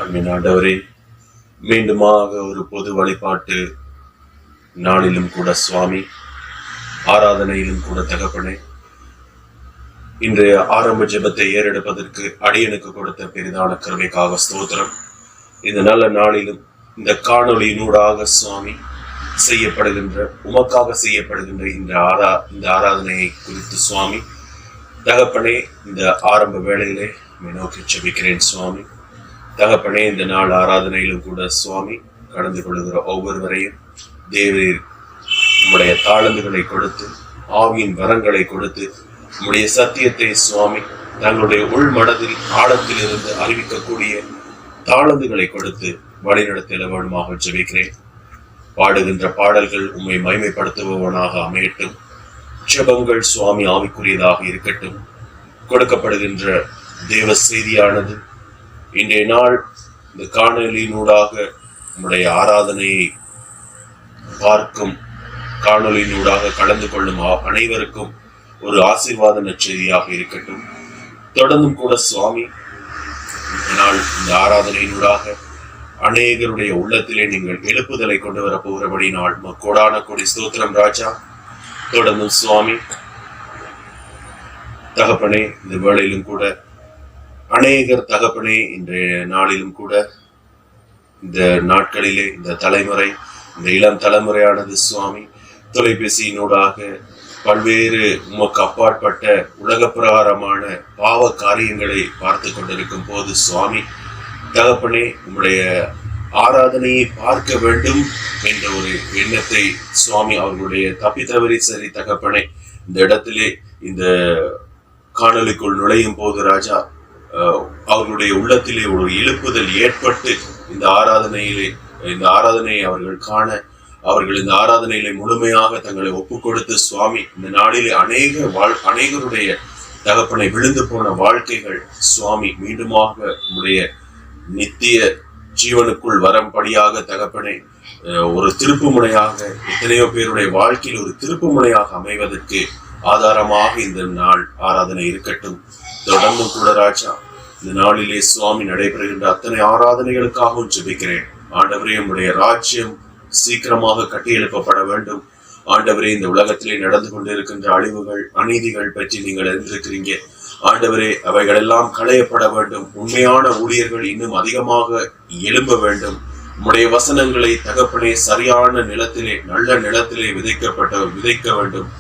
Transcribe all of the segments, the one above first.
அன்பின் ஆண்டவரே, மீண்டுமாக ஒரு பொது வழிபாட்டு நாளிலும் கூட சுவாமி, ஆராதனையிலும் கூட தகப்பனே, இன்றைய ஆரம்ப ஜெபத்தை ஏறெடுப்பதற்கு அடியனுக்கு கொடுத்த பெரிதான கருணைக்காக ஸ்தோத்திரம். இந்த நல்ல நாளிலும் இந்த காணொளியினூடாக சுவாமி உமக்காக செய்யப்படுகின்ற இந்த ஆராதனையை குறித்து சுவாமி தகப்பனே, இந்த ஆரம்ப வேளையிலே நோக்கி ஜெபிக்கிறேன் சுவாமி. தகப்பனே, இந்த நாள் ஆராதனையிலும் கூட சுவாமி கடந்து கொள்கிற ஒவ்வொருவரையும் தேவரீர் உம்முடைய தாளந்துகளை கொடுத்து, ஆவியின் வரங்களை கொடுத்து, உம்முடைய சத்தியத்தை சுவாமி தங்களுடைய உள் மனதில் ஆழத்தில் இருந்து அறிவிக்கக்கூடிய தாளந்துகளை கொடுத்து வழிநடத்த வேண்டுமாக ஜெபிக்கிறேன். பாடுகின்ற பாடல்கள் உம்மை மகிமைப்படுத்துபவனாக அமையட்டும். ஜெபங்கள் சுவாமி ஆவிக்குரியதாக இருக்கட்டும். கொடுக்கப்படுகின்ற தேவ செய்தியானது இன்றைய நாள் இந்த காணொலியினூடாக நம்முடைய ஆராதனையை பார்க்கும், காணொலியினூடாக கலந்து கொள்ளும் அனைவருக்கும் ஒரு ஆசீர்வாத நற்செய்தியாக இருக்கட்டும். தொடர்ந்தும் கூட சுவாமி இந்த ஆராதனையினூடாக அநேகருடைய உள்ளத்திலே நீங்கள் எழுப்புதலை கொண்டு வரப்போகிறபடி நாள் கோடான கோடி ஸ்தோத்திரம் ராஜா. தொடர்ந்தும் சுவாமி தகப்பனே, இந்த வேளையிலும் கூட அநேகர் தகப்பனே, இன்றைய நாளிலும் கூட இந்த நாட்களிலே இந்த இளம் தலைமுறையானது சுவாமி தொலைபேசியினூடாக பல்வேறு உமக்கு அப்பாற்பட்ட உலக பிரகாரமான பாவ காரியங்களை பார்த்து கொண்டிருக்கும் போது சுவாமி தகப்பனே, உம்முடைய ஆராதனையை பார்க்க வேண்டும் என்ற ஒரு எண்ணத்தை சுவாமி அவர்களுடைய தப்பித்தவறி சரி தகப்பனே, இந்த இடத்திலே இந்த காணொலிக்குள் நுழையும் போது ராஜா அவர்களுடைய உள்ளத்திலே ஒரு எழுப்புதல் ஏற்பட்டு இந்த ஆராதனையை அவர்கள் காண, அவர்கள் இந்த ஆராதனையிலே முழுமையாக தங்களை ஒப்பு கொடுத்து சுவாமி இந்த நாளிலே அநேகருடைய தகப்பனை விழுந்து போன வாழ்க்கைகள் சுவாமி மீண்டுமாக உடைய நித்திய ஜீவனுக்குள் வரும்படியாக தகப்பனை ஒரு திருப்பு முனையாக, எத்தனையோ பேருடைய வாழ்க்கையில் ஒரு திருப்பு முனையாக அமைவதற்கு ஆதாரமாக இந்த நாள் ஆராதனை இருக்கட்டும். தொடர்ந்தும் கூட ராஜா இந்த நாளிலே சுவாமி நடைபெறுகின்ற அத்தனை ஆராதனைகளுக்காகவும் ஜெபிக்கிறேன். ஆண்டவரே, உம்முடைய ராஜ்யம் சீக்கிரமாக கட்டியெழுப்பப்பட வேண்டும். ஆண்டவரே, இந்த உலகத்திலே நடந்து கொண்டிருக்கின்ற அழிவுகள், அநீதிகள் பற்றி நீங்கள் அறிந்திருக்கிறீங்க. ஆண்டவரே, அவைகள் எல்லாம் களையப்பட வேண்டும். உண்மையான ஊழியர்கள் இன்னும் அதிகமாக எழும்ப வேண்டும். உம்முடைய வசனங்களை தகப்பனே சரியான நிலத்திலே, நல்ல நிலத்திலே விதைக்க வேண்டும்.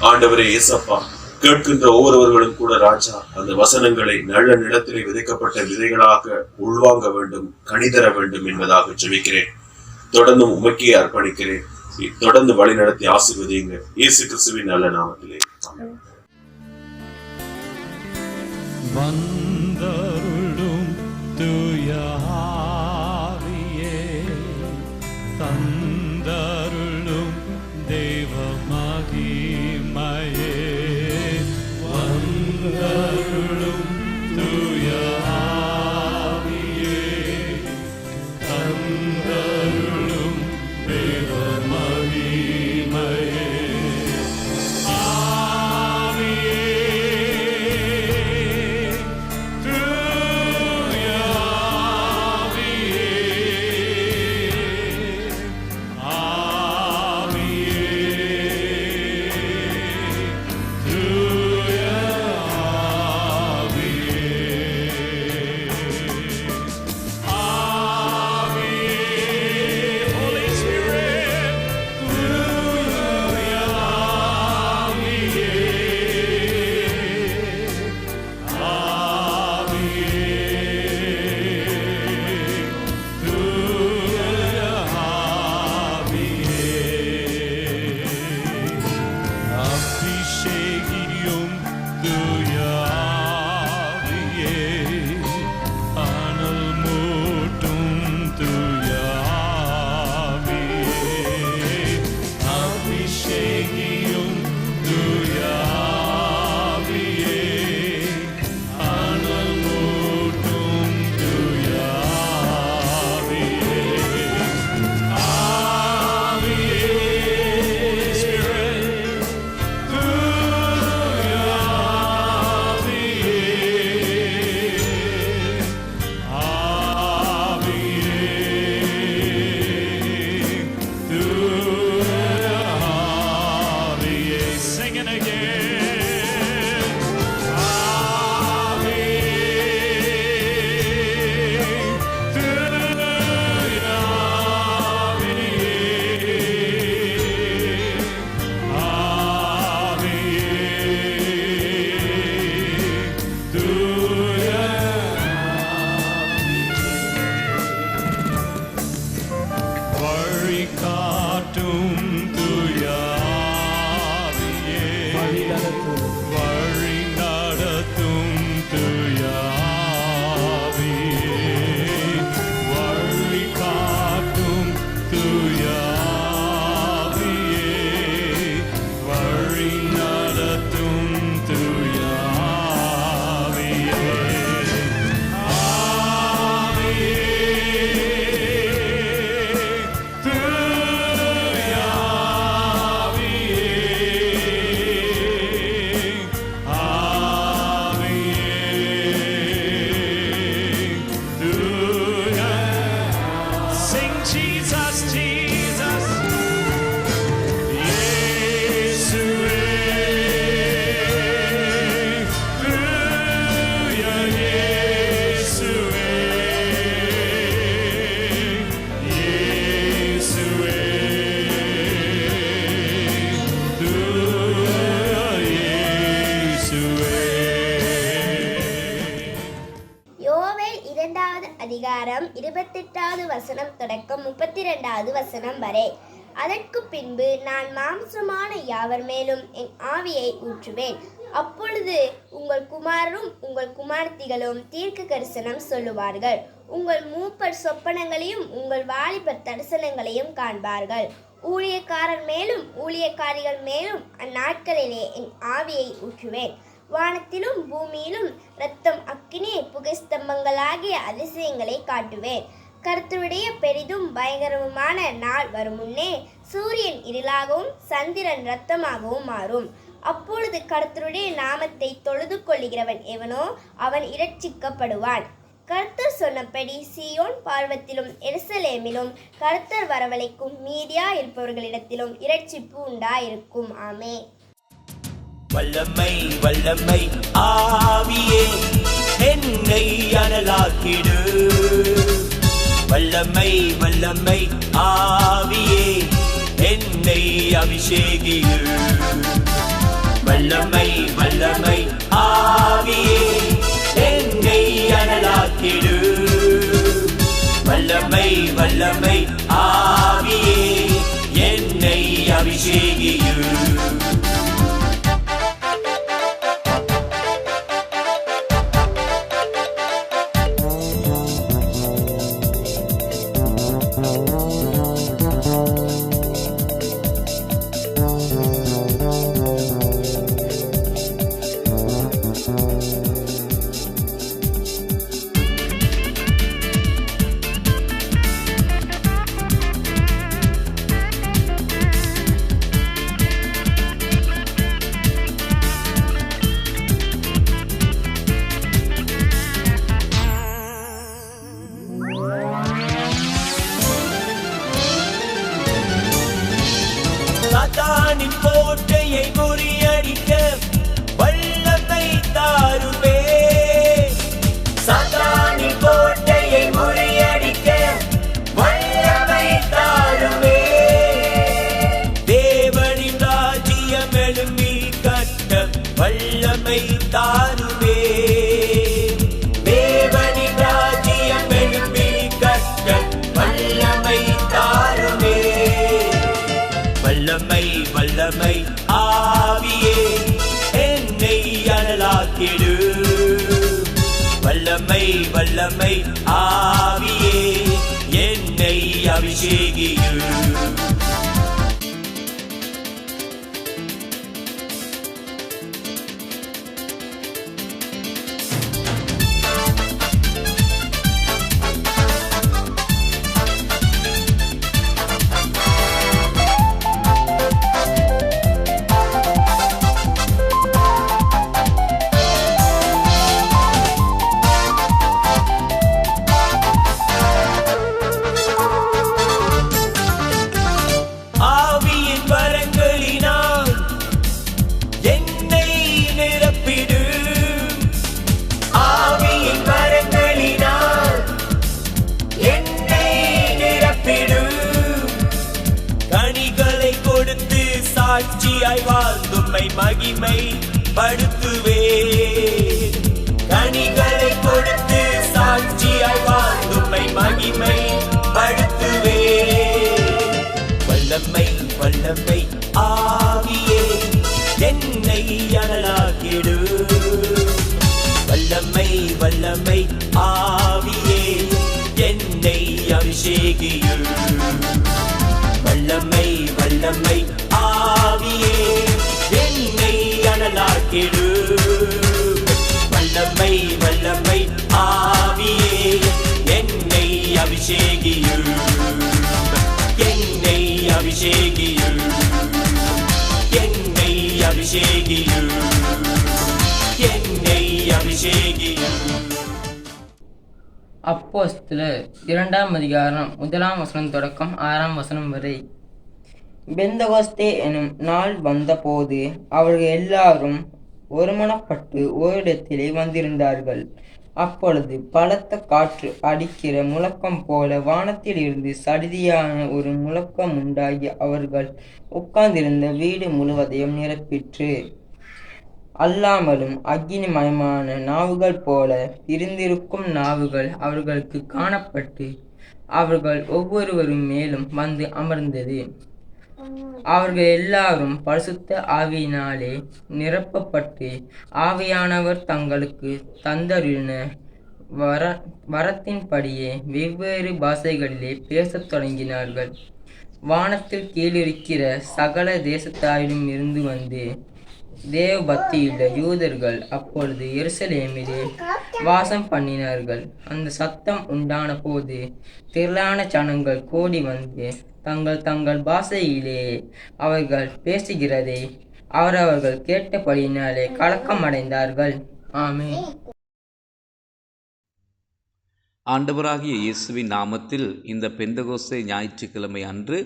ஆண்டவரே இயேசப்பா, கேட்கின்ற ஒவ்வொருவர்களும் கூட ராஜா அந்த வசனங்களை நல்ல நிலத்திலே விதைக்கப்பட்ட விதைகளாக உள்வாங்க வேண்டும், கனிதர வேண்டும் என்பதாக ஜெபிக்கிறேன். தொடர்ந்து உமக்கே அர்ப்பணிக்கிறேன். தொடர்ந்து வழி நடத்தி ஆசீர்வதிங்க. இயேசு கிறிஸ்துவின் நல்ல நாமத்திலே வந்தருளும் தூய ஆவியே, தந்தருளும் தேவ மகிமையே, வந்தருளும் தூய ஆவியே, தந்தருளும் தேவ மகிமையே. 28வது வசனம் தொடக்கம் 32வது வசனம் வரை. அதற்கு பின்பு நான் மாம்சமான யாவர் மேலும் என் ஆவியை ஊற்றுவேன். அப்பொழுது உங்கள் குமாரரும் உங்கள் குமாரத்திகளும் தீர்க்க தரிசனம் சொல்லுவார்கள். உங்கள் மூப்பர் சொப்பனங்களையும் உங்கள் வாலிபர் தரிசனங்களையும் காண்பார்கள். ஊழியக்காரர் மேலும் ஊழியக்காரிகள் மேலும் அந்நாட்களிலே என் ஆவியை ஊற்றுவேன். வானத்திலும் பூமியிலும் இரத்தம், அக்கினி, புகைஸ்தம்பங்களாகிய அதிசயங்களை காட்டுவேன். கர்த்தருடைய பெரிதும் பயங்கரமுமான நாள் வரும் முன்னே சூரியன் இருளாகவும் சந்திரன் இரத்தமாகவும் மாறும். அப்பொழுது கர்த்தருடைய நாமத்தை தொழுது கொள்ளுகிறவன் எவனோ அவன் இரட்சிக்கப்படுவான். கர்த்தர் சொன்னபடி சீயோன் பார்வத்திலும் எருசலேமிலும் கர்த்தர் வரவழைக்கும் மீதியா இருப்பவர்களிடத்திலும் இரட்சிப்பு உண்டாயிருக்கும். ஆமே. வல்லமை வல்லமை ஆவியே என்னை அனலாக்கிடு. வல்லமை வல்லமை ஆவியே என்னை அபிஷேகிடு. வல்லமை வல்லமை ஆவியே என்னை அனலாக்கிடு. வல்லமை வல்லமை ஆவியே என்னை அபிஷேகிடு. சாத்தானின் கோட்டையை முறியடிக்க வல்லமை தாருமே. சாத்தானின் கோட்டையை முறியடிக்க வல்லமை தாருமே. தேவனின் ராஜ்யம் எழும்பி கட்ட வல்லமை தாருமே. தேவனின் ராஜ்யம் எழும்பி கட்ட வல்லமை தாருமே. வல்லமை வல்லமை ஆவியே என்னை அனலாக்கிடு. வல்லமை வல்லமை ஆவியே என்னை அபிஷேகிடு. ஆவியின் வரங்களினால் என்னை நிரப்பிடு. ஆவியின் வரங்களினால் என்னை நிரப்பிடு. கனிகளை கொடுத்து சாட்சியாய் வாழ்ந்தும்மை மகிமை படுத்துவே. கனிகளை கொடுத்து சாட்சியாய் வாழ்ந்தும்மை மகிமை படுத்துவே. வல்லமை வல்லமை ஆவியே என்னை அனலாக்கிடு. வல்லமை வல்லமை ஆவியே என்னை அபிஷேகிடு. வல்லமை வல்லமை ஆவியே என்னை அனலாக்கிடு. வல்லமை வல்லமை ஆவியே என்னை அபிஷேகிடு. என்னை அபிஷேகிடு. என்னை அபிஷேகிடு. என்னை அபிஷேகிடு. அப்போஸ்தலர் 2ஆம் அதிகாரம் 1ஆம் வசனம் தொடக்கம் 6ஆம் வசனம் வரை. பெந்தகோஸ்தே எனும் நாள் வந்தபோது அவர்கள் எல்லாரும் ஒருமனப்பட்டு ஓரிடத்திலே வந்திருந்தார்கள். அப்பொழுது பலத்த காற்று அடிக்கிற முழக்கம் போல வானத்தில் இருந்து சடிதியான ஒரு முழக்கம் உண்டாகி அவர்கள் உட்கார்ந்திருந்த வீடு முழுவதையும் நிரப்பிற்று. அல்லாமலும் அக்கினிமயமான நாவுகள் போல பிரிந்திருக்கும் நாவுகள் அவர்களுக்கு காணப்பட்டு அவர்கள் ஒவ்வொருவரும் மேலும் வந்து அமர்ந்தது. அவர்கள் எல்லாரும் பரிசுத்த ஆவியினாலே நிரப்பப்பட்டு ஆவியானவர் தங்களுக்கு தந்தருளின வரத்தின்படியே வெவ்வேறு பாஷைகளிலே பேசத் தொடங்கினார்கள். வானத்தில் கீழிருக்கிற சகல தேசத்தாரிலும் இருந்து வந்து தேவ பக்தியுள்ள யூதர்கள் அப்பொழுது எருசலேமிலே வாசம் பண்ணினார்கள். அந்த சத்தம் உண்டான போது திரளான ஜனங்கள் கூடி வந்து தங்கள் தங்கள் பாஷையிலே அவர்கள் பேசுகிறதை அவரவர்கள் கேட்டபடியினாலே கலக்கமடைந்தார்கள். ஆமென். ஆண்டவராகிய இயேசுவின் நாமத்தில் இந்த பெந்தகோஸ்தே ஞாயிற்றுக்கிழமை அன்று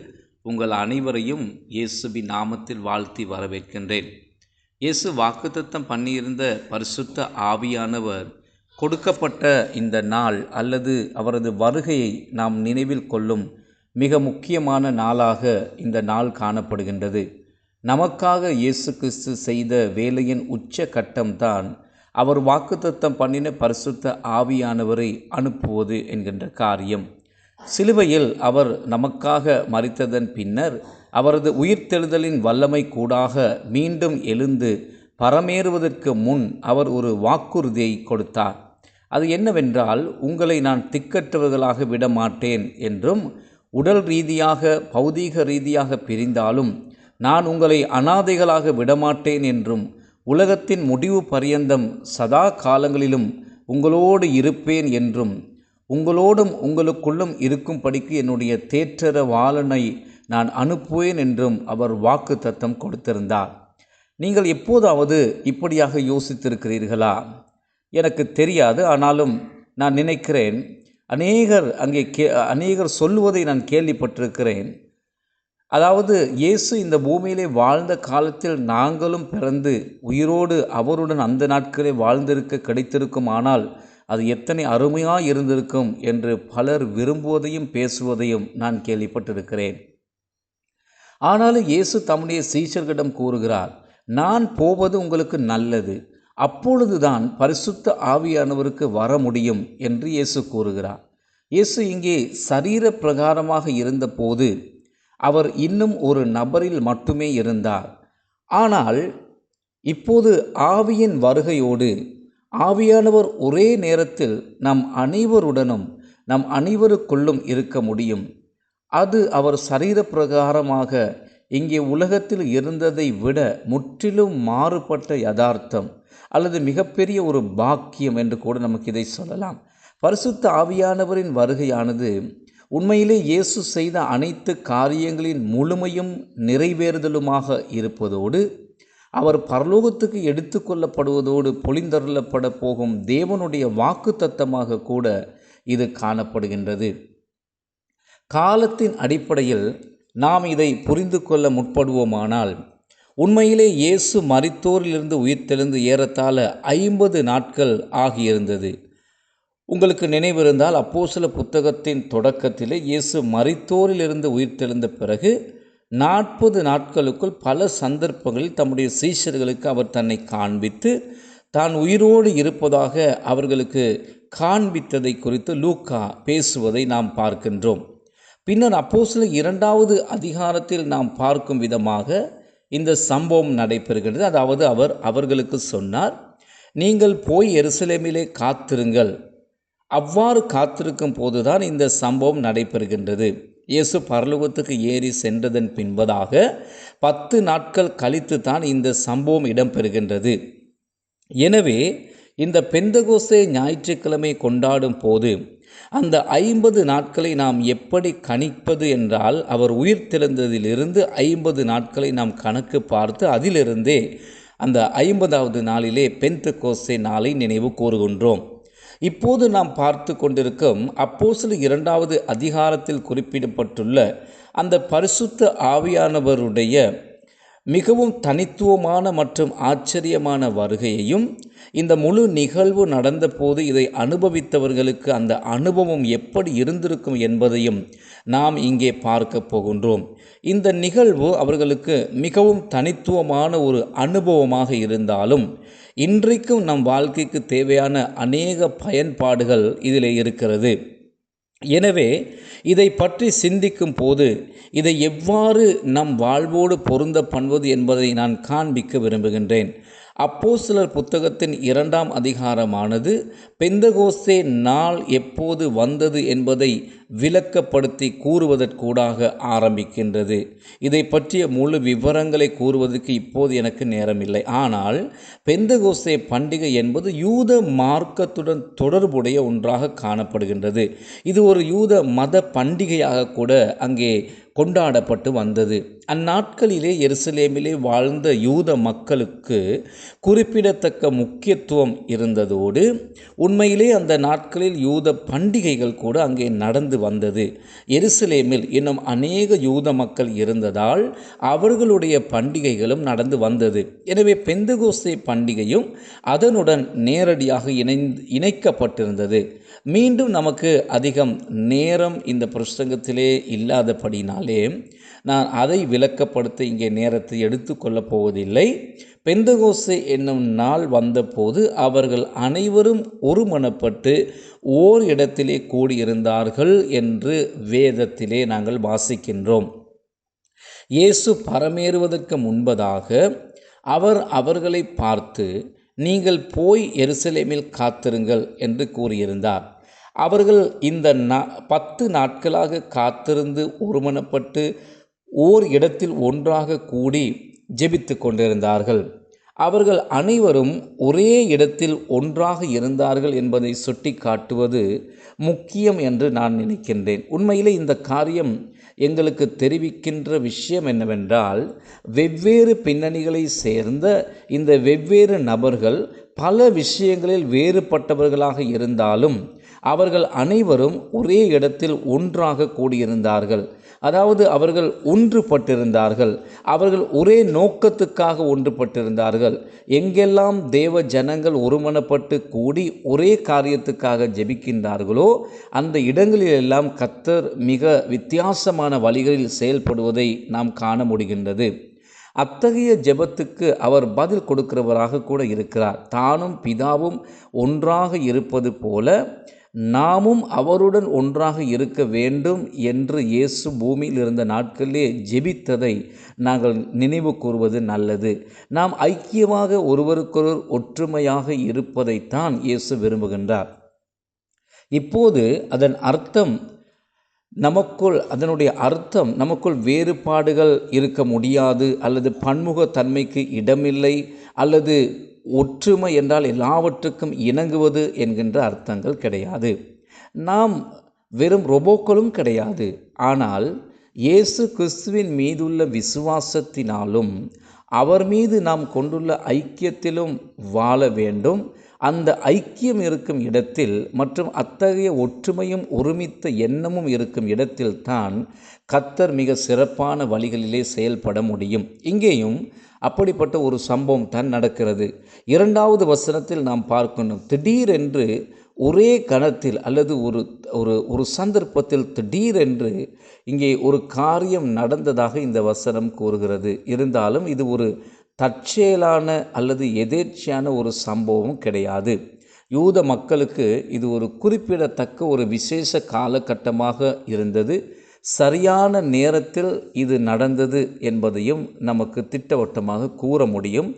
உங்கள் அனைவரையும் இயேசுவின் நாமத்தில் வாழ்த்தி வரவேற்கின்றேன். இயேசு வாக்குத்தத்தம் பண்ணியிருந்த பரிசுத்த ஆவியானவர் கொடுக்கப்பட்ட இந்த நாள் அல்லது அவரது வருகையை நாம் நினைவில் கொள்ளும் மிக முக்கியமான நாளாக இந்த நாள் காணப்படுகின்றது. நமக்காக இயேசு கிறிஸ்து செய்த வேலையின் உச்ச கட்டம்தான் அவர் வாக்குத்தத்தம் பண்ணின பரிசுத்த ஆவியானவரை அனுப்புவது என்கின்ற காரியம். சிலுவையில் அவர் நமக்காக மரித்ததன் பின்னர் அவரது உயிர்த்தெழுதலின் வல்லமை கூடாக மீண்டும் எழுந்து பரமேறுவதற்கு முன் அவர் ஒரு வாக்குறுதியை கொடுத்தார். அது என்னவென்றால், உங்களை நான் திக்கற்றவர்களாக விடமாட்டேன் என்றும், உடல் ரீதியாக பௌதீக ரீதியாக பிரிந்தாலும் நான் உங்களை அனாதைகளாக விடமாட்டேன் என்றும், உலகத்தின் முடிவு பரியந்தம் சதா காலங்களிலும் உங்களோடு இருப்பேன் என்றும், உங்களோடும் உங்களுக்குள்ளும் இருக்கும்படிக்கு என்னுடைய தேற்றர வாளனை நான் அனுப்புவேன் என்றும் அவர் வாக்குத்தத்தம் கொடுத்திருந்தார். நீங்கள் எப்போதாவது இப்படியாக யோசித்திருக்கிறீர்களா? எனக்கு தெரியாது. ஆனாலும் நான் நினைக்கிறேன், அநேகர் சொல்லுவதை நான் கேள்விப்பட்டிருக்கிறேன். அதாவது, இயேசு இந்த பூமியிலே வாழ்ந்த காலத்தில் நாங்களும் பிறந்து உயிரோடு அவருடன் அந்த நாட்களே வாழ்ந்திருக்க கிடைத்திருக்கும், ஆனால் அது எத்தனை அருமையாக இருந்திருக்கும் என்று பலர் விரும்புவதையும் பேசுவதையும் நான் கேள்விப்பட்டிருக்கிறேன். ஆனாலும் இயேசு தம்முடைய சீஷர்களிடம் கூறுகிறார், நான் போவது உங்களுக்கு நல்லது, அப்பொழுதுதான் பரிசுத்த ஆவியானவருக்கு வர முடியும் என்று இயேசு கூறுகிறார். இயேசு இங்கே சரீர பிரகாரமாக இருந்தபோது அவர் இன்னும் ஒரு நபரில் மட்டுமே இருந்தார். ஆனால் இப்போது ஆவியின் வருகையோடு ஆவியானவர் ஒரே நேரத்தில் நம் அனைவருடனும் நம் அனைவருக்குள்ளும் இருக்க முடியும். அது அவர் சரீர பிரகாரமாக இங்கே உலகத்தில் இருந்ததை விட முற்றிலும் மாறுபட்ட யதார்த்தம் அல்லது மிகப்பெரிய ஒரு பாக்கியம் என்று கூட நமக்கு இதை சொல்லலாம். பரிசுத்த ஆவியானவரின் வருகையானது உண்மையிலே இயேசு செய்த அனைத்து காரியங்களின் முழுமையும் நிறைவேறுதலுமாக இருப்பதோடு அவர் பரலோகத்துக்கு எடுத்து கொள்ளப்படுவதோடு பொழிந்தருளப்பட போகும் தேவனுடைய வாக்குத்தத்தமாக கூட இது காணப்படுகின்றது. காலத்தின் அடிப்படையில் நாம் இதை புரிந்து கொள்ள முற்படுவோமானால், உண்மையிலே இயேசு மரித்தோரிலிருந்து உயிர்த்தெழுந்து ஏறத்தாழ 50 நாட்கள் ஆகியிருந்தது. உங்களுக்கு நினைவிருந்தால், அப்போஸ்தல புத்தகத்தின் தொடக்கத்திலே இயேசு மரித்தோரிலிருந்து உயிர்த்தெழுந்த பிறகு 40 நாட்களுக்குள் பல சந்தர்ப்பங்களில் தம்முடைய சீஷர்களுக்கு அவர் தன்னை காண்பித்து தான் உயிரோடு இருப்பதாக அவர்களுக்கு காண்பித்ததை குறித்து லூக்கா பேசுவதை நாம் பார்க்கின்றோம். பின்னர் அப்போஸ்தலர் 2வது அதிகாரத்தில் நாம் பார்க்கும் விதமாக இந்த சம்பவம் நடைபெறுகிறது. அதாவது அவர் அவர்களுக்கு சொன்னார், நீங்கள் போய் எருசலேமிலே காத்திருங்கள். அவ்வாறு காத்திருக்கும் போதுதான் இந்த சம்பவம் நடைபெறுகின்றது. இயேசு பரலோகத்துக்கு ஏறி சென்றதன் பின்பதாக 10 நாட்கள் கழித்து தான் இந்த சம்பவம் இடம்பெறுகின்றது. எனவே இந்த பெந்தகோஸ்தே ஞாயிற்றுக்கிழமை கொண்டாடும் போது அந்த 50 நாட்களை நாம் எப்படி கணிப்பது என்றால், அவர் உயிர்த்தெழுந்ததிலிருந்து 50 நாட்களை நாம் கணக்கு பார்த்து அதிலிருந்தே அந்த 50வது நாளிலே பெந்தகோஸ்தே நாளை நினைவு கூறுகின்றோம். இப்போது நாம் பார்த்து கொண்டிருக்கும் அப்போஸ்தலர் 2வது அதிகாரத்தில் குறிப்பிடப்பட்டுள்ள அந்த பரிசுத்த ஆவியானவருடைய மிகவும் தனித்துவமான மற்றும் ஆச்சரியமான வருகையையும், இந்த முழு நிகழ்வு நடந்தபோது இதை அனுபவித்தவர்களுக்கு அந்த அனுபவம் எப்படி இருந்திருக்கும் என்பதையும் நாம் இங்கே பார்க்க போகின்றோம். இந்த நிகழ்வு அவர்களுக்கு மிகவும் தனித்துவமான ஒரு அனுபவமாக இருந்தாலும் இன்றைக்கும் நம் வாழ்க்கைக்கு தேவையான அநேக பயன்பாடுகள் இதில் இருக்கிறது. எனவே இதை பற்றி சிந்திக்கும் போது இதை எவ்வாறு நம் வாழ்வோடு பொருந்த பண்ணுவது என்பதை நான் காண்பிக்க விரும்புகின்றேன். அப்போஸ்தலர் புத்தகத்தின் 2ஆம் அதிகாரமானது பெந்தகோஸ்தே நாள் எப்போது வந்தது என்பதை விளக்கப்படுத்தி கூறுவதற்கூடாக ஆரம்பிக்கின்றது. இதை பற்றிய முழு விவரங்களை கூறுவதற்கு இப்போது எனக்கு நேரமில்லை. ஆனால் பெந்தகோஸ்தே பண்டிகை என்பது யூத மார்க்கத்துடன் தொடர்புடைய ஒன்றாக காணப்படுகின்றது. இது ஒரு யூத மத பண்டிகையாக கூட அங்கே கொண்டாடப்பட்டு வந்தது. அந்நாட்களிலே எருசலேமிலே வாழ்ந்த யூத மக்களுக்கு குறிப்பிடத்தக்க முக்கியத்துவம் இருந்ததோடு உண்மையிலே அந்த நாட்களில் யூத பண்டிகைகள் கூட அங்கே நடந்து வந்தது. எருசலேமில் இன்னும் அநேக யூத மக்கள் இருந்ததால் அவர்களுடைய பண்டிகைகளும் நடந்து வந்தது. எனவே பெந்தகோஸ்தே பண்டிகையும் அதனுடன் நேரடியாக இணைக்கப்பட்டிருந்தது. மீண்டும் நமக்கு அதிகம் நேரம் இந்த பிரசங்கத்திலே இல்லாதபடினாலே நான் அதை விளக்கப்படுத்த இங்கே நேரத்தை எடுத்துக்கொள்ளப் போவதில்லை. பெந்தகோஸ்தே என்னும் நாள் வந்தபோது அவர்கள் அனைவரும் ஒருமனப்பட்டு ஓர் இடத்திலே கூடியிருந்தார்கள் என்று வேதத்திலே நாங்கள் வாசிக்கின்றோம். இயேசு பரமேறுவதற்கு முன்பதாக அவர் அவர்களை பார்த்து, நீங்கள் போய் எருசலேமில் காத்திருங்கள் என்று கூறியிருந்தார். அவர்கள் இந்த 10 நாட்களாக காத்திருந்து ஒருமனப்பட்டு ஓர் இடத்தில் ஒன்றாக கூடி ஜெபித்து கொண்டிருந்தார்கள். அவர்கள் அனைவரும் ஒரே இடத்தில் ஒன்றாக இருந்தார்கள் என்பதை சுட்டி காட்டுவது முக்கியம் என்று நான் நினைக்கின்றேன். உண்மையிலே இந்த காரியம் எங்களுக்கு தெரிவிக்கின்ற விஷயம் என்னவென்றால், வெவ்வேறு பின்னணிகளை சேர்ந்த இந்த வெவ்வேறு நபர்கள் பல விஷயங்களில் வேறுபட்டவர்களாக இருந்தாலும் அவர்கள் அனைவரும் ஒரே இடத்தில் ஒன்றாக கூடியிருந்தார்கள். அதாவது அவர்கள் ஒன்றுபட்டிருந்தார்கள். அவர்கள் ஒரே நோக்கத்துக்காக ஒன்றுபட்டிருந்தார்கள். எங்கெல்லாம் தேவ ஜனங்கள் ஒருமனப்பட்டு கூடி ஒரே காரியத்துக்காக ஜெபிக்கின்றார்களோ அந்த இடங்களிலெல்லாம் கர்த்தர் மிக வித்தியாசமான வழிகளில் செயல்படுவதை நாம் காண முடிகின்றது. அத்தகைய ஜெபத்துக்கு அவர் பதில் கொடுக்கிறவராக கூட இருக்கிறார். தானும் பிதாவும் ஒன்றாக இருப்பது போல நாமும் அவருடன் ஒன்றாக இருக்க வேண்டும் என்று இயேசு பூமியில் இருந்த நாட்களிலே ஜெபித்ததை நாங்கள் நினைவு கூறுவது நல்லது. நாம் ஐக்கியமாக ஒருவருக்கொருவர் ஒற்றுமையாக இருப்பதைத்தான் இயேசு விரும்புகின்றார். இப்போது அதனுடைய அர்த்தம் நமக்குள் வேறுபாடுகள் இருக்க முடியாது, அல்லது பன்முகத்தன்மைக்கு இடமில்லை, அல்லது ஒற்றுமை என்றால் எல்லாவற்றுக்கும் இணங்குவது என்கின்ற அர்த்தங்கள் கிடையாது. நாம் வெறும் ரொபோக்களும் கிடையாது. ஆனால் இயேசு கிறிஸ்துவின் மீதுள்ள விசுவாசத்தினாலும் அவர் மீது நாம் கொண்டுள்ள ஐக்கியத்திலும் வாழ வேண்டும். அந்த ஐக்கியம் இருக்கும் இடத்தில் மற்றும் அத்தகைய ஒற்றுமையும் ஒருமித்த எண்ணமும் இருக்கும் இடத்தில் தான் கர்த்தர் மிக சிறப்பான வழிகளிலே செயல்பட முடியும். இங்கேயும் அப்படிப்பட்ட ஒரு சம்பவம் தான் நடக்கிறது. 2வது வசனத்தில் நாம் பார்க்கணும், திடீரென்று ஒரே கணத்தில் அல்லது ஒரு சந்தர்ப்பத்தில் திடீரென்று இங்கே ஒரு காரியம் நடந்ததாக இந்த வசனம் கூறுகிறது. இருந்தாலும் இது ஒரு தற்செயலான அல்லது எதேர்ச்சியான ஒரு சம்பவம் கிடையாது. யூத மக்களுக்கு இது ஒரு குறிப்பிடத்தக்க ஒரு விசேஷ காலகட்டமாக இருந்தது. சரியான நேரத்தில் இது நடந்தது என்பதையும் நமக்கு திட்டவட்டமாக கூற முடியும்.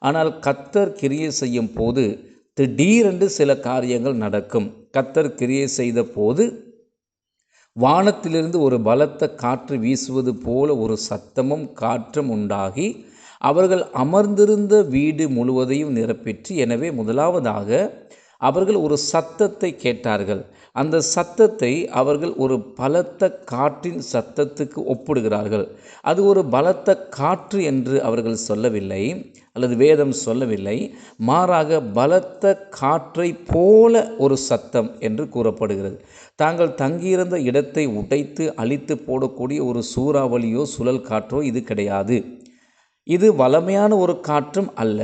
ஆனால் கர்த்தர் கிரியை செய்யும் போது திடீரென்று சில காரியங்கள் நடக்கும். கர்த்தர் கிரியை செய்த போது வானத்திலிருந்து ஒரு பலத்த காற்று வீசுவது போல ஒரு சத்தமும் காற்றும் உண்டாகி அவர்கள் அமர்ந்திருந்த வீடு முழுவதையும் நிரப்பிற்று. எனவே முதலாவதாக அவர்கள் ஒரு சத்தத்தை கேட்டார்கள். அந்த சத்தத்தை அவர்கள் ஒரு பலத்த காற்றின் சத்தத்துக்கு ஒப்பிடுகிறார்கள். அது ஒரு பலத்த காற்று என்று அவர்கள் சொல்லவில்லை, அல்லது வேதம் சொல்லவில்லை. மாறாக பலத்த காற்றை போல ஒரு சத்தம் என்று கூறப்படுகிறது. தாங்கள் தங்கியிருந்த இடத்தை உடைத்து அழித்து போடக்கூடிய ஒரு சூறாவளியோ சுழல் காற்றோ இது கிடையாது. இது வளமையான ஒரு காற்றும் அல்ல,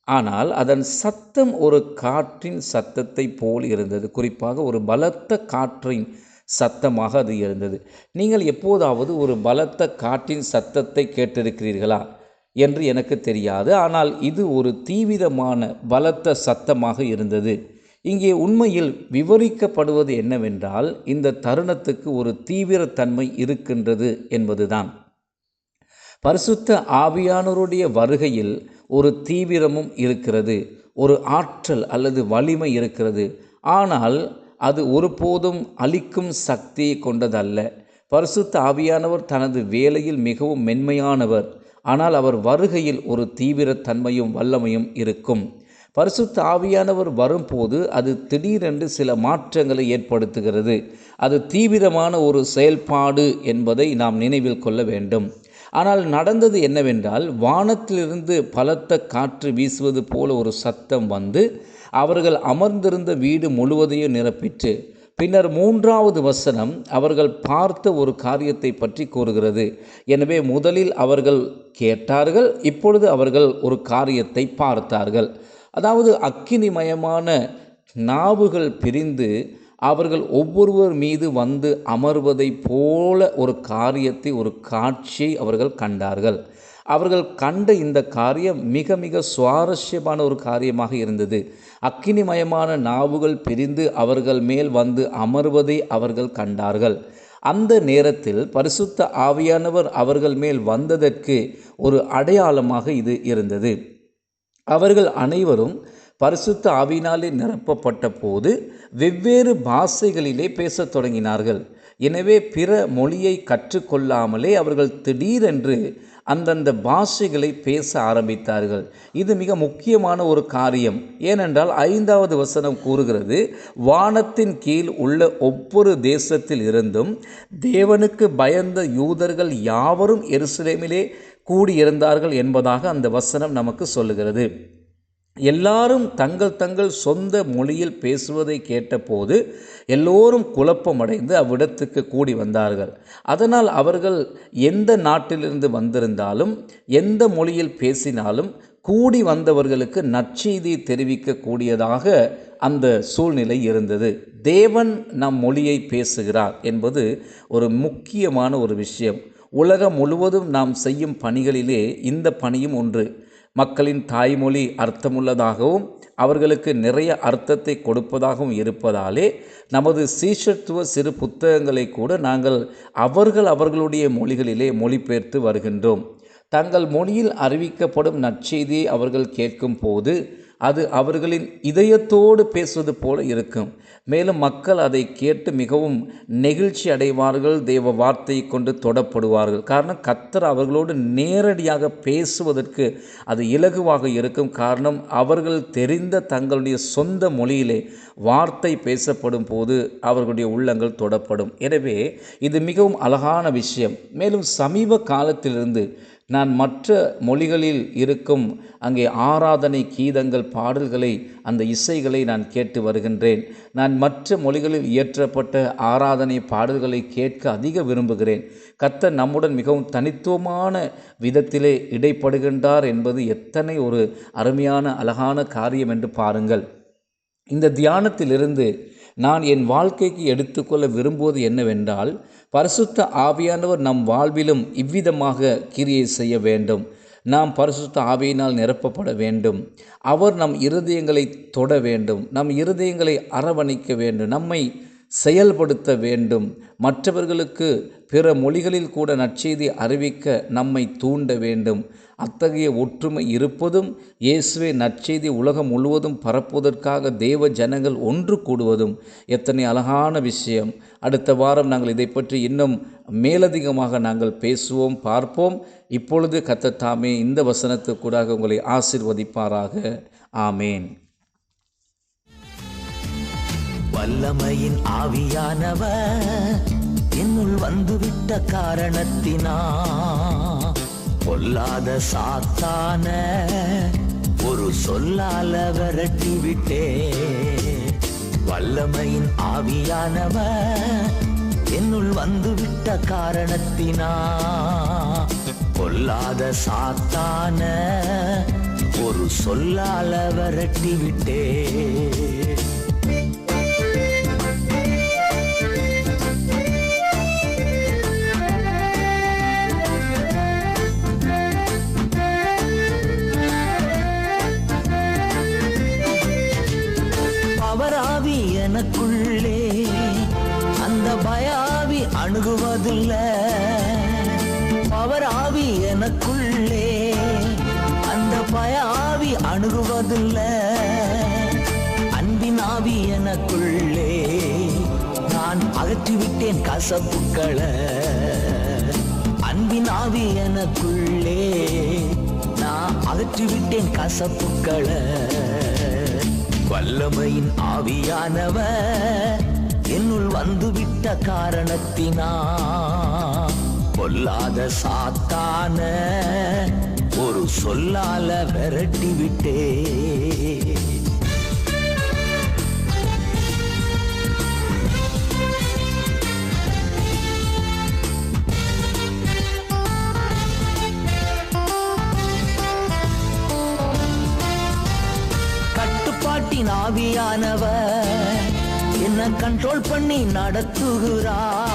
ஆனால் அதன் சத்தம் ஒரு காற்றின் சத்தத்தை போல் இருந்தது. குறிப்பாக ஒரு பலத்த காற்றின் சத்தமாக அது இருந்தது. நீங்கள் எப்போதாவது ஒரு பலத்த காற்றின் சத்தத்தை கேட்டிருக்கிறீர்களா என்று எனக்கு தெரியாது. ஆனால் இது ஒரு தீவிரமான பலத்த சத்தமாக இருந்தது. இங்கே உண்மையில் விவரிக்கப்படுவது என்னவென்றால், இந்த தருணத்துக்கு ஒரு தீவிரத்தன்மை இருக்கின்றது என்பதுதான். பரிசுத்த ஆவியானவருடைய வருகையில் ஒரு தீவிரமும் இருக்கிறது, ஒரு ஆற்றல் அல்லது வலிமை இருக்கிறது. ஆனால் அது ஒருபோதும் அழிக்கும் சக்தியை கொண்டதல்ல. பரிசுத்த ஆவியானவர் தனது வேலையில் மிகவும் மென்மையானவர். ஆனால் அவர் வருகையில் ஒரு தீவிரத்தன்மையும் வல்லமையும் இருக்கும். பரிசுத்த ஆவியானவர் வரும்போது அது திடீரென்று சில மாற்றங்களை ஏற்படுத்துகிறது. அது தீவிரமான ஒரு செயல்பாடு என்பதை நாம் நினைவில் கொள்ள வேண்டும். ஆனால் நடந்தது என்னவென்றால், வானத்திலிருந்து பலத்த காற்று வீசுவது போல ஒரு சத்தம் வந்து அவர்கள் அமர்ந்திருந்த வீடு முழுவதையும் நிரப்பிற்று. பின்னர் 3வது வசனம் அவர்கள் பார்த்த ஒரு காரியத்தை பற்றி கூறுகிறது. எனவே முதலில் அவர்கள் கேட்டார்கள், இப்பொழுது அவர்கள் ஒரு காரியத்தை பார்த்தார்கள். அதாவது அக்கினிமயமான நாவுகள் பிரிந்து அவர்கள் ஒவ்வொருவர் மீது வந்து அமர்வதை போல ஒரு காரியத்தை, ஒரு காட்சியை அவர்கள் கண்டார்கள். அவர்கள் கண்ட இந்த காரியம் மிக மிக சுவாரஸ்யமான ஒரு காரியமாக இருந்தது. அக்கினிமயமான நாவுகள் பிரிந்து அவர்கள் மேல் வந்து அமர்வதை அவர்கள் கண்டார்கள். அந்த நேரத்தில் பரிசுத்த ஆவியானவர் அவர்கள் மேல் வந்ததற்கு ஒரு அடையாளமாக இது இருந்தது. அவர்கள் அனைவரும் பரிசுத்த ஆவியினாலே நிரப்பப்பட்ட போது வெவ்வேறு பாஷைகளிலே பேசத் தொடங்கினார்கள். எனவே பிற மொழியை கற்றுக்கொள்ளாமலே அவர்கள் திடீரென்று அந்தந்த பாஷைகளை பேச ஆரம்பித்தார்கள். இது மிக முக்கியமான ஒரு காரியம். ஏனென்றால் 5வது வசனம் கூறுகிறது, வானத்தின் கீழ் உள்ள ஒவ்வொரு தேசத்தில் இருந்தும் தேவனுக்கு பயந்த யூதர்கள் யாவரும் எருசலேமிலே கூடியிருந்தார்கள் என்பதாக அந்த வசனம் நமக்கு சொல்லுகிறது. எல்லாரும் தங்கள் தங்கள் சொந்த மொழியில் பேசுவதை கேட்டபோது எல்லோரும் குழப்பமடைந்து அவ்விடத்துக்கு கூடி வந்தார்கள். அதனால் அவர்கள் எந்த நாட்டிலிருந்து வந்திருந்தாலும் எந்த மொழியில் பேசினாலும் கூடி வந்தவர்களுக்கு நற்செய்தியை தெரிவிக்கக்கூடியதாக அந்த சூழ்நிலை இருந்தது. தேவன் நம் மொழியை பேசுகிறார் என்பது ஒரு முக்கியமான ஒரு விஷயம். உலகம் முழுவதும் நாம் செய்யும் பணிகளிலே இந்த பணியும் ஒன்று. மக்களின் தாய்மொழி அர்த்தமுள்ளதாகவும் அவர்களுக்கு நிறைய அர்த்தத்தை கொடுப்பதாகவும் இருப்பதாலே நமது சீஷத்துவ சிறு புத்தகங்களை கூட நாங்கள் அவர்களுடைய மொழிகளிலே மொழிபெயர்த்து வருகின்றோம். தங்கள் மொழியில் அறிவிக்கப்படும் நற்செய்தியை அவர்கள் கேட்கும் போது அது அவர்களின் இதயத்தோடு பேசுவது போல இருக்கும். மேலும் மக்கள் அதை கேட்டு மிகவும் நெகிழ்ச்சி அடைவார்கள், தேவ வார்த்தையை கொண்டு தொடப்படுவார்கள். காரணம், கர்த்தர் அவர்களோடு நேரடியாக பேசுவதற்கு அது இலகுவாக இருக்கும். காரணம், அவர்கள் தெரிந்த தங்களுடைய சொந்த மொழியிலே வார்த்தை பேசப்படும் போது அவர்களுடைய உள்ளங்கள் தொடப்படும். எனவே இது மிகவும் அழகான விஷயம். மேலும் சமீப காலத்திலிருந்து நான் மற்ற மொழிகளில் இருக்கும் அங்கே ஆராதனை கீதங்கள், பாடல்களை, அந்த இசைகளை நான் கேட்டு வருகின்றேன். நான் மற்ற மொழிகளில் இயற்றப்பட்ட ஆராதனை பாடல்களை கேட்க அதிக விரும்புகிறேன். கர்த்தர் நம்முடன் மிகவும் தனித்துவமான விதத்திலே இடைப்படுகின்றார் என்பது எத்தனை ஒரு அருமையான அழகான காரியம் என்று பாருங்கள். இந்த தியானத்திலிருந்து நான் என் வாழ்க்கைக்கு எடுத்துக்கொள்ள விரும்புவது என்னவென்றால், பரிசுத்த ஆவியானவர் நம் வாழ்விலும் இவ்விதமாக கிரியை செய்ய வேண்டும். நாம் பரிசுத்த ஆவியினால் நிரப்பப்பட வேண்டும். அவர் நம் இருதயங்களை தொட வேண்டும், நம் இருதயங்களை அரவணைக்க வேண்டும், நம்மை செயல்படுத்த வேண்டும். மற்றவர்களுக்கு பிற மொழிகளில் கூட நற்செய்தி அறிவிக்க நம்மை தூண்ட வேண்டும். அத்தகைய ஒற்றுமை இருப்பதும், இயேசுவே நற்செய்தி உலகம் முழுவதும் பரப்புவதற்காக தேவ ஜனங்கள் ஒன்று கூடுவதும் எத்தனை அழகான விஷயம். அடுத்த வாரம் நாங்கள் இதை பற்றி இன்னும் மேலதிகமாக நாங்கள் பேசுவோம், பார்ப்போம். இப்பொழுது கர்த்தர் தாமே இந்த வசனத்துக்கூடாக உங்களை ஆசீர்வதிப்பாராக. ஆமேன். வல்லமையின் ஆவியானவர் என்னுள் வந்துவிட்ட காரணத்தினா பொல்லாத சாத்தான ஒரு சொல்லால விரட்டி விட்டே. வல்லமையின் ஆவியானவர் என்னுள் வந்துவிட்ட காரணத்தினா பொல்லாத சாத்தான ஒரு சொல்லால விரட்டி விட்டே. பவராவி எனக்குள்ளே அந்த பயாவி அணுகுவதில்லை. பவராவி எனக்குள்ளே அந்த பயாவி அணுகுவதில்லை. அன்பின் ஆவி எனக்குள்ளே நான் அகற்றிவிட்டேன் கசப்புக்களை. அன்பின் ஆவி எனக்குள்ளே நான் அகற்றிவிட்டேன் கசப்புக்களை. வல்லமையின் ஆவியானவர் என்னுள் வந்துவிட்ட காரணத்தினா பொல்லாத சாத்தான ஒரு சொல்லால விரட்டி விட்டே. கட்டுப்பாட்டின் ஆவியானவர் என்ன கண்ட்ரோல் பண்ணி நடத்துகிறார்.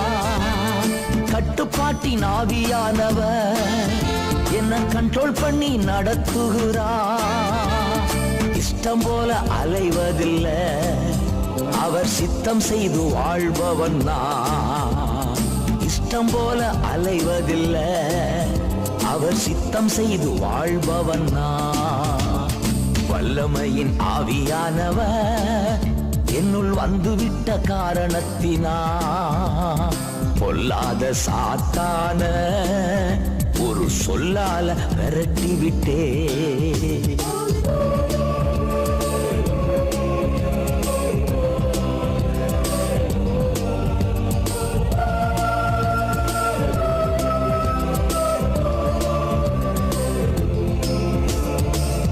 கட்டுப்பாட்டின் ஆவியானவர் என்ன கண்ட்ரோல் பண்ணி நடத்துகிறார். இஷ்டம் போல அலைவதில்லை, அவர் சித்தம் செய்து வாழ்பவன் நான். இஷ்டம் போல அலைவதில்லை, அவர் சித்தம் செய்து வாழ்பவன் நான். வல்லமையின் ஆவியானவர் என்னுள் வந்துவிட்ட காரணத்தினா பொல்லாத சாத்தான ஒரு சொல்லால விரட்டி விட்டே.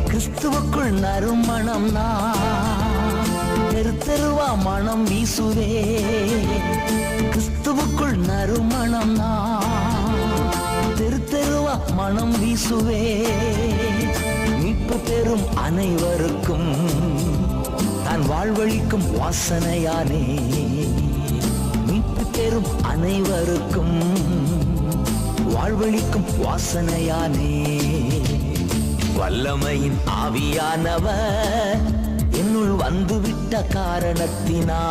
கிறிஸ்துவுக்குள் நறுமணம் தெரு தெருவா மனம் வீசுவே. கிறிஸ்துவுக்குள் நறுமணம் தெரு தெருவா மனம் வீசுவே. மீட்பு பெறும் அனைவருக்கும் தான் வாழ்வழிக்கும் வாசனையானே. மீட்பு பெறும் அனைவருக்கும் வாழ்வழிக்கும் வாசனையானே. வல்லமையின் ஆவியானவர் என்னுள் வந்துவிட்ட காரணத்தினா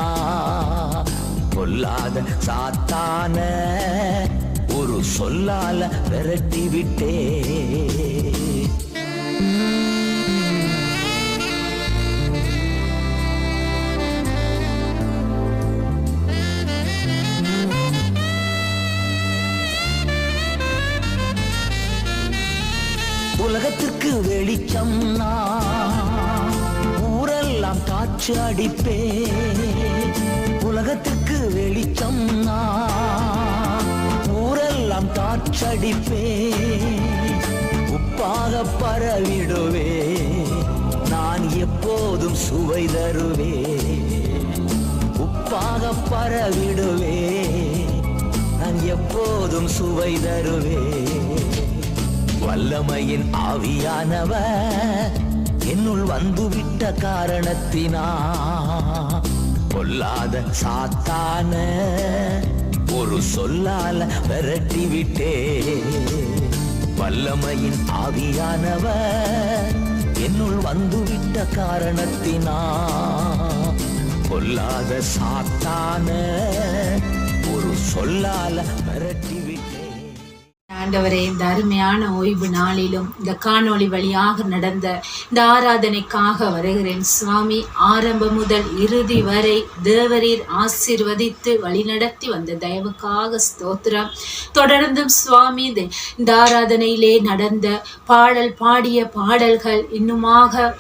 பொல்லாத சாத்தான ஒரு சொல்லால விரட்டி விட்டே. உலகத்திற்கு வெளிச்சம் ஊரெல்லாம் காற்று அடிப்பே. உலகத்திற்கு வெளிச்சம் ஊரெல்லாம் காற்றடிப்பே. உப்பாக பரவிடுவே, நான் எப்போதும் சுவை தருவே. உப்பாக பரவிடுவே, நான் எப்போதும் சுவை தருவே. வல்லமையின் ஆவியானவர் என்னுள் வந்துவிட்ட காரணத்தினா பொல்லாத சாத்தான ஒரு சொல்லால விரட்டி விட்டே. வல்லமையின் ஆவியானவர் என்னுள் வந்துவிட்ட காரணத்தினா பொல்லாத சாத்தான ஒரு சொல்லால விரட்டி விட்டே. ஆண்டவரே, இந்த அருமையான ஓய்வு நாளிலும் இந்த காணொளி வழியாக நடந்த இந்த ஆராதனைக்காக வருகிறேன் சுவாமி. ஆரம்பம் முதல் இறுதி வரை தேவரீர் ஆசீர்வதித்து வழிநடத்தி வந்த தயவுக்காக ஸ்தோத்திரம். தொடர்ந்தும் சுவாமி இந்த ஆராதனையிலே நடந்த பாடிய பாடல்கள் இன்னுமாக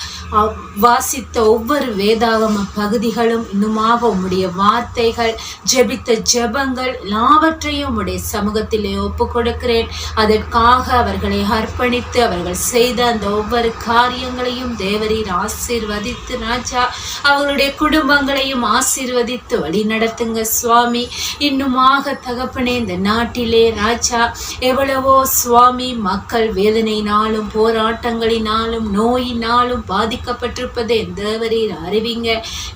வாசித்த ஒவ்வொரு வேதாகம பகுதிகளும் இன்னுமாக உம்முடைய வார்த்தைகள், ஜெபித்த ஜெபங்கள் எல்லாவற்றையும் உம்முடைய சமூகத்திலே ஒப்பு கொடுக்கிறேன். அதற்காக அவர்களை அர்ப்பணித்து அவர்கள் செய்த அந்த ஒவ்வொரு காரியங்களையும் தேவரீர் ஆசீர்வதித்து ராஜா, அவர்களுடைய குடும்பங்களையும் ஆசீர்வதித்து வழி நடத்துங்க சுவாமி. இன்னுமாக தகப்பனே, இந்த நாட்டிலே ராஜா எவ்வளவோ சுவாமி மக்கள் வேதனையினாலும் போராட்டங்களினாலும் நோயினாலும் பாதிக்கப்பட்டிருப்பதை என் தேவரீர் அறிவிங்க.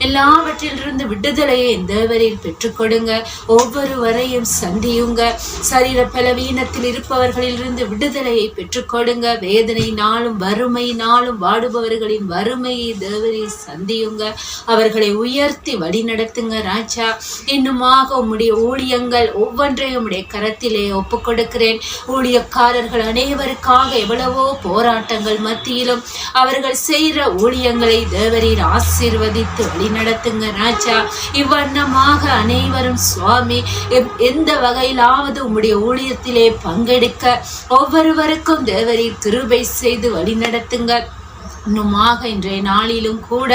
எல்லாவற்றிலிருந்து விடுதலையை என் தேவரீர் பெற்றுக்கொடுங்க. ஒவ்வொருவரையும் சந்தியுங்க. சரீர பலவீனத்தில் இருப்பவர்களிலிருந்து விடுதலையை பெற்றுக்கொடுங்க. வேதனையினாலும் வறுமையினாலும் வாடுபவர்களின் வறுமையை தேவரீர் சந்தியுங்க. அவர்களை உயர்த்தி வழி நடத்துங்க ராஜா. இன்னுமாக உம்முடைய ஊழியங்கள் ஒவ்வொன்றையும் உம்முடைய கரத்திலே ஒப்பு கொடுக்கிறேன். ஊழியக்காரர்கள் அனைவருக்காக எவ்வளவோ போராட்டங்கள் மத்தியிலும் அவர்கள் செய்கிற ஊழியங்களை தேவரீர் ஆசீர்வதித்து வழி நடத்துங்க ராஜா. இவ்வண்ணமாக அனைவரும் சுவாமி எந்த வகையிலாவது உம்முடைய ஊழியத்திலே பங்கெடுக்க ஒவ்வொருவருக்கும் தேவரீர் கிருபை செய்து வழி நடத்துங்க. இன்னுமாக இன்றைய நாளிலும் கூட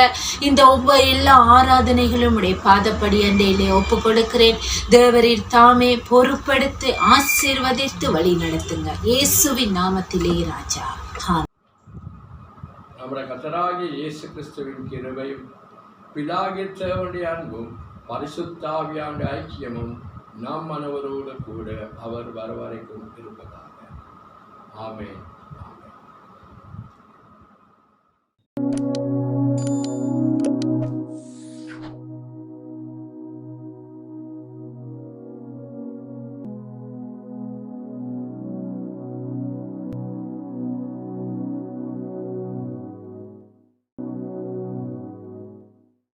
இந்த ஒவ்வொரு எல்லா ஆராதனைகளும் உடைய பாதப்படி அண்டையிலே ஒப்பு கொடுக்கிறேன். தேவரீர் தாமே பொறுப்படுத்தி ஆசீர்வதித்து வழி நடத்துங்க. இயேசுவின் நாமத்திலே ராஜா. நம்முடைய கர்த்தராகிய இயேசு கிறிஸ்துவின் கிருபையும் பிதாகிய தேவனுடைய அன்பும் பரிசுத்தாவியாண்ட ஐக்கியமும் நம் அனைவரோடு கூட அவர் வரவரைக்கும் இருப்பதாக. ஆமென்.